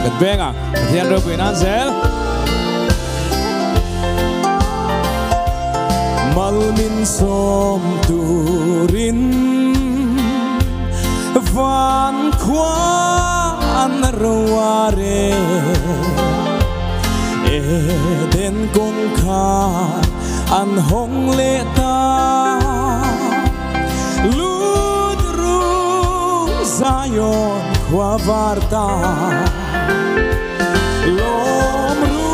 Gật beng à, thiên rồi quỷ nan zel. Malmin som turin van kwan raware eden kong kha an hong le ta ludru Zion kwa varta lomru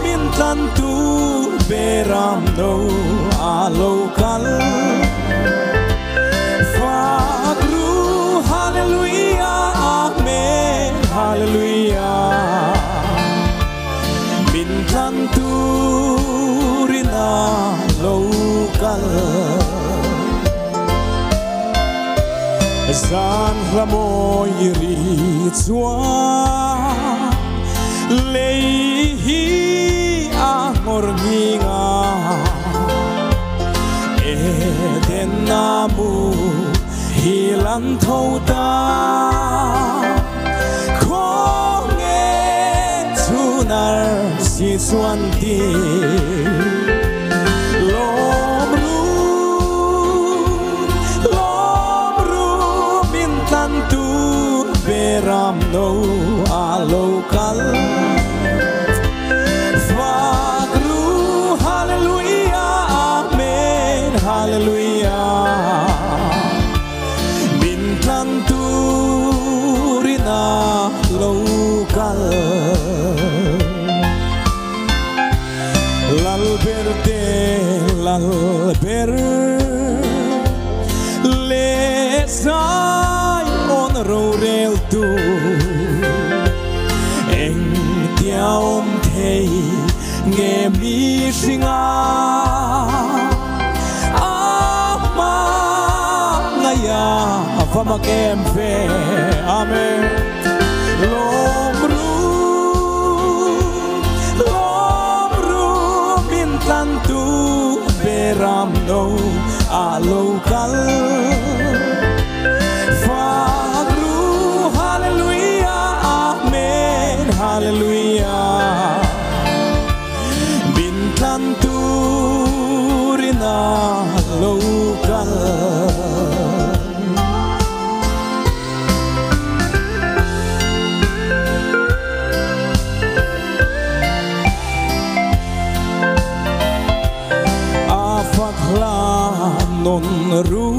mintan tu beram do alokal fagru hallelujah amen hallelujah mintan tu rina lokal San Ramoy Rizwa Lehi Amor Ninga Eden Namu Hilan Tauta Konge Tunar Siswanti Beram no alokal Fagru hallelujah amen hallelujah Bintang turina lokal Lal ber lesai on rorel tu eng tiaom thei nge mi singa ama ngaya fama kem fe amen lomru mintan tu beram no alokal hallelujah bintang turina lokal afakla non ru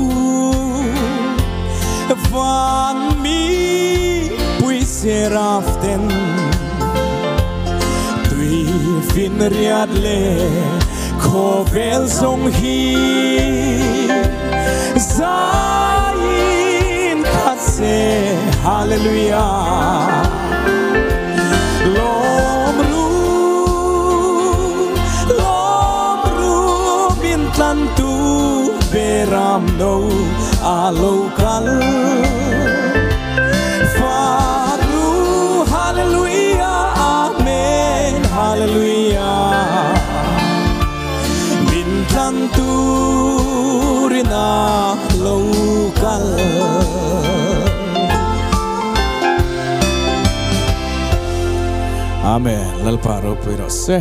van mi puis seraften Fin riadle kovel song hi Zain kase hallelujah lomru bintang tu beram no alokal fagru hallelujah amen hallelujah bintang turina lokal amen lalparo pirose